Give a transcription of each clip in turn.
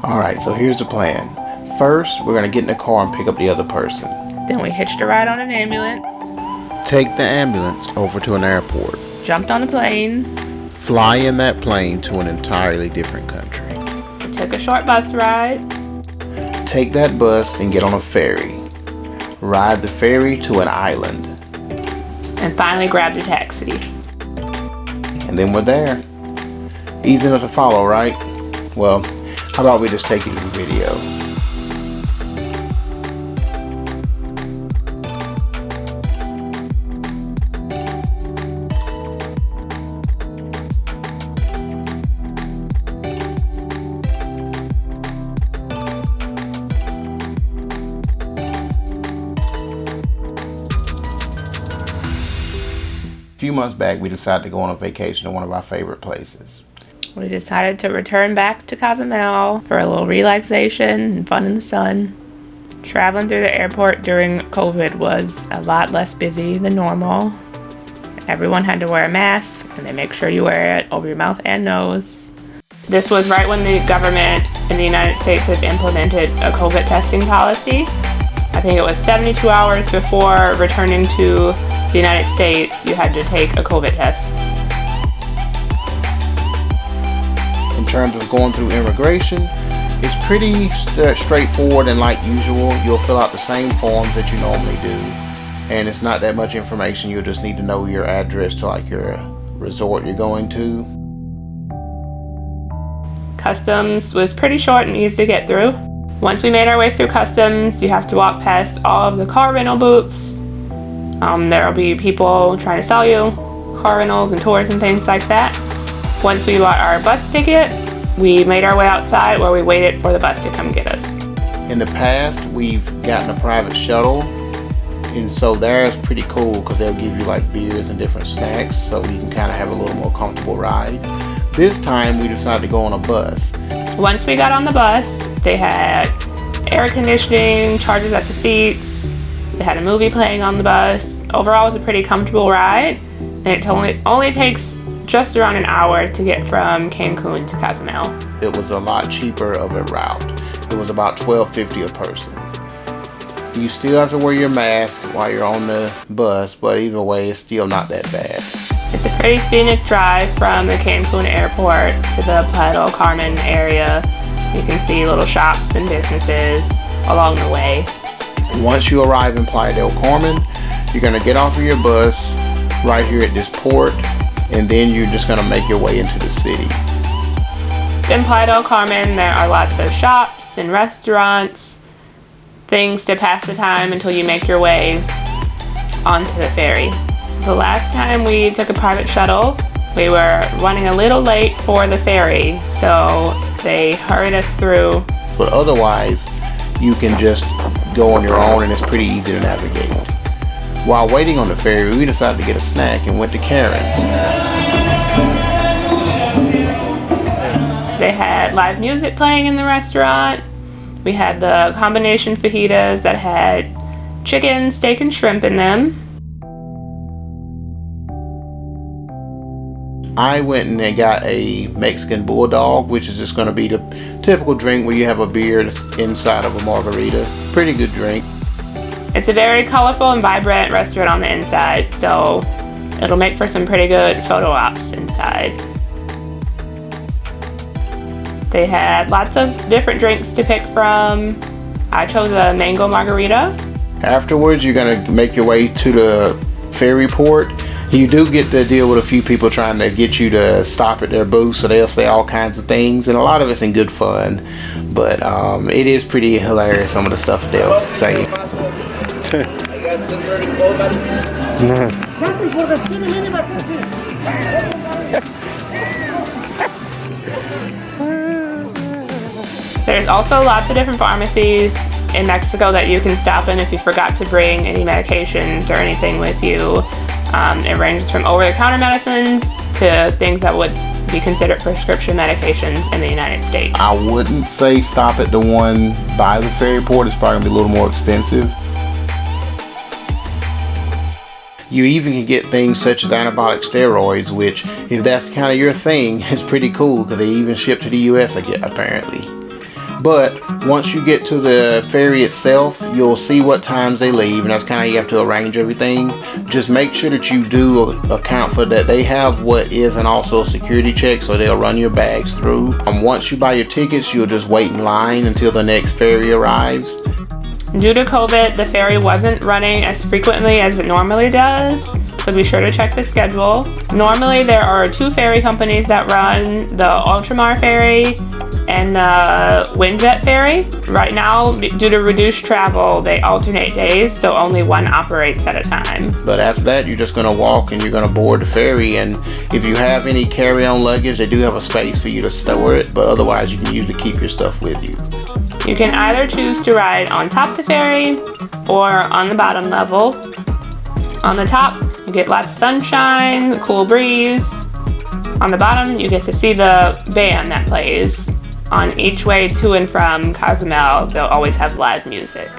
Alright, so here's the plan. First, we're going to get in the car and pick up the other person. Then we hitched a ride on an ambulance. Take the ambulance over to an airport. Jumped on a plane. Fly in that plane to an entirely different country. We took a short bus ride. Take that bus and get on a ferry. Ride the ferry to an island. And finally grabbed a taxi. And then we're there. Easy enough to follow, right? Well, how about we just take it in video? A few months back, we decided to go on a vacation to one of our favorite places. We decided to return back to Cozumel for a little relaxation and fun in the sun. Traveling through the airport during COVID was a lot less busy than normal. Everyone had to wear a mask, and they make sure you wear it over your mouth and nose. This was right when the government in the United States had implemented a COVID testing policy. I think it was 72 hours before returning to the United States, you had to take a COVID test. In terms of going through immigration, it's pretty straightforward and like usual. You'll fill out the same forms that you normally do. And it's not that much information. You'll just need to know your address to like your resort you're going to. Customs was pretty short and easy to get through. Once we made our way through customs, you have to walk past all of the car rental booths. There'll be people trying to sell you car rentals and tours and things like that. Once we bought our bus ticket, we made our way outside where we waited for the bus to come get us. In the past, we've gotten a private shuttle, and so that's pretty cool because they'll give you like beers and different snacks so you can kind of have a little more comfortable ride. This time, we decided to go on a bus. Once we got on the bus, they had air conditioning, chargers at the seats. They had a movie playing on the bus. Overall, it was a pretty comfortable ride, and it only takes just around an hour to get from Cancun to Cozumel. It was a lot cheaper of a route. It was about $12.50 a person. You still have to wear your mask while you're on the bus, but either way, it's still not that bad. It's a pretty scenic drive from the Cancun airport to the Playa del Carmen area. You can see little shops and businesses along the way. Once you arrive in Playa del Carmen, you're going to get off of your bus right here at this port, and then you're just going to make your way into the city. In Playa del Carmen, there are lots of shops and restaurants, things to pass the time until you make your way onto the ferry. The last time we took a private shuttle, we were running a little late for the ferry, so they hurried us through. But otherwise, you can just go on your own and it's pretty easy to navigate. While waiting on the ferry, we decided to get a snack and went to Karen's. They had live music playing in the restaurant. We had the combination fajitas that had chicken, steak, and shrimp in them. I went and got a Mexican bulldog, which is just going to be the typical drink where you have a beer that's inside of a margarita. Pretty good drink. It's a very colorful and vibrant restaurant on the inside, so it'll make for some pretty good photo ops inside. They had lots of different drinks to pick from. I chose a mango margarita. Afterwards, you're going to make your way to the ferry port. You do get to deal with a few people trying to get you to stop at their booth, so they'll say all kinds of things, and a lot of it's in good fun, but it is pretty hilarious, some of the stuff they'll say. There's also lots of different pharmacies in Mexico that you can stop in if you forgot to bring any medications or anything with you. It ranges from over-the-counter medicines to things that would be considered prescription medications in the United States. I wouldn't say stop at the one by the ferry port. It's probably going to be a little more expensive. You even can get things such as anabolic steroids, which, if that's kind of your thing, is pretty cool because they even ship to the US, apparently. But once you get to the ferry itself, you'll see what times they leave, and that's kind of how you have to arrange everything. Just make sure that you do account for that. They have what is and also a security check, so they'll run your bags through. Once you buy your tickets, you'll just wait in line until the next ferry arrives. Due to COVID, the ferry wasn't running as frequently as it normally does, so be sure to check the schedule. Normally there are 2 ferry companies that run, the Ultramar ferry and the Windjet ferry. Right now, due to reduced travel, they alternate days, so only one operates at a time. But after that, you're just gonna walk and you're gonna board the ferry, and if you have any carry-on luggage, they do have a space for you to store it, but otherwise you can usually keep your stuff with you. You can either choose to ride on top of the ferry or on the bottom level. On the top, you get lots of sunshine, cool breeze. On the bottom, you get to see the band that plays. On each way to and from Cozumel, they'll always have live music.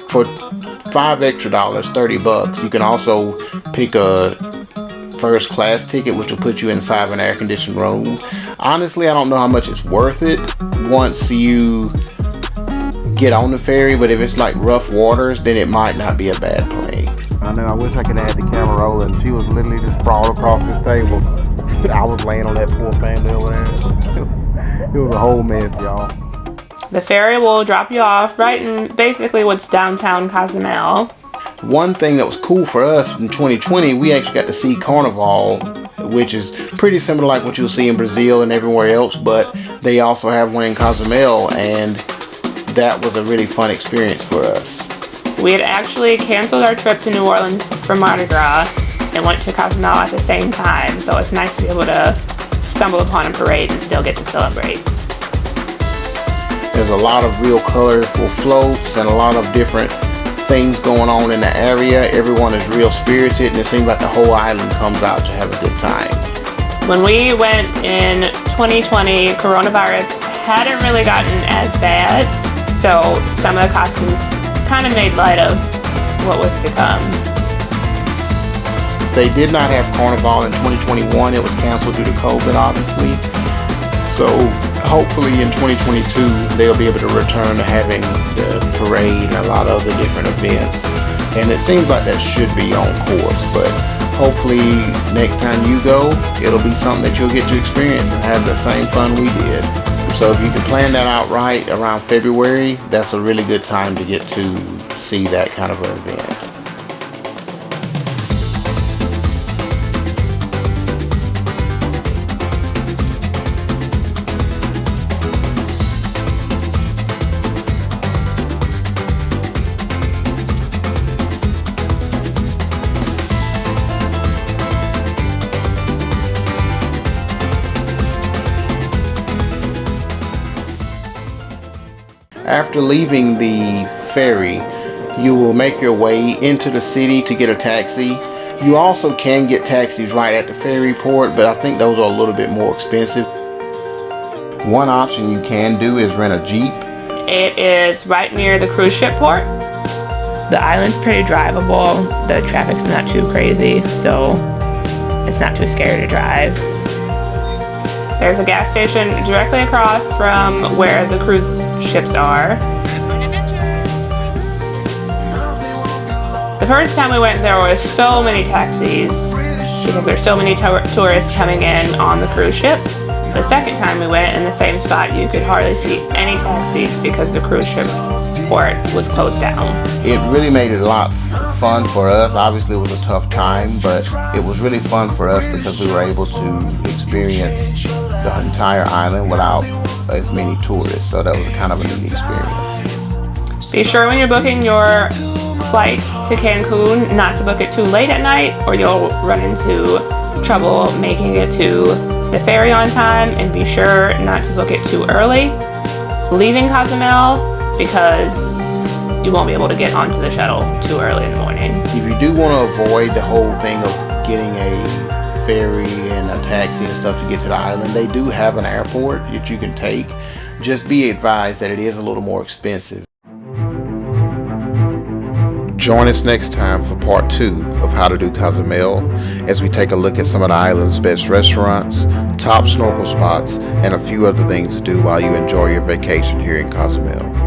For $5 extra, $30, you can also pick a first class ticket, which will put you inside of an air conditioned room. Honestly, I don't know how much it's worth it once you get on the ferry, but if it's like rough waters, then it might not be a bad play. I know, I wish I could have had the camera rolling. She was literally just sprawled across this table. I was laying on that poor family over there. It was a whole mess, y'all. The ferry will drop you off right in basically what's downtown Cozumel. One thing that was cool for us in 2020, we actually got to see Carnival, which is pretty similar like what you'll see in Brazil and everywhere else, but they also have one in Cozumel, and that was a really fun experience for us. We had actually canceled our trip to New Orleans for Mardi Gras and went to Cozumel at the same time, so it's nice to be able to stumble upon a parade and still get to celebrate. There's a lot of real colorful floats and a lot of different things going on in the area. Everyone is real spirited, and it seems like the whole island comes out to have a good time. When we went in 2020, coronavirus hadn't really gotten as bad, so some of the costumes kind of made light of what was to come. They did not have Carnival in 2021. It was canceled due to COVID, obviously. So hopefully in 2022, they'll be able to return to having the parade and a lot of other different events. And it seems like that should be on course, but hopefully next time you go, it'll be something that you'll get to experience and have the same fun we did. So if you can plan that out right around February, that's a really good time to get to see that kind of an event. After leaving the ferry, you will make your way into the city to get a taxi. You also can get taxis right at the ferry port, but I think those are a little bit more expensive. One option you can do is rent a Jeep. It is right near the cruise ship port. The island's pretty drivable. The traffic's not too crazy, so it's not too scary to drive. There's a gas station directly across from where the cruise ships are. The first time we went, there were so many taxis because there's so many tourists coming in on the cruise ship. The second time we went in the same spot, you could hardly see any taxis because the cruise ship port was closed down. It really made it a lot fun for us. Obviously it was a tough time, but it was really fun for us because we were able to experience the entire island without as many tourists, so that was kind of a neat experience. Be sure when you're booking your flight to Cancun not to book it too late at night, or you'll run into trouble making it to the ferry on time, and be sure not to book it too early leaving Cozumel because you won't be able to get onto the shuttle too early in the morning. If you do want to avoid the whole thing of getting a ferry and a taxi and stuff to get to the island, they do have an airport that you can take. Just be advised that it is a little more expensive. Join us next time for part 2 of How to Do Cozumel as we take a look at some of the island's best restaurants, top snorkel spots, and a few other things to do while you enjoy your vacation here in Cozumel.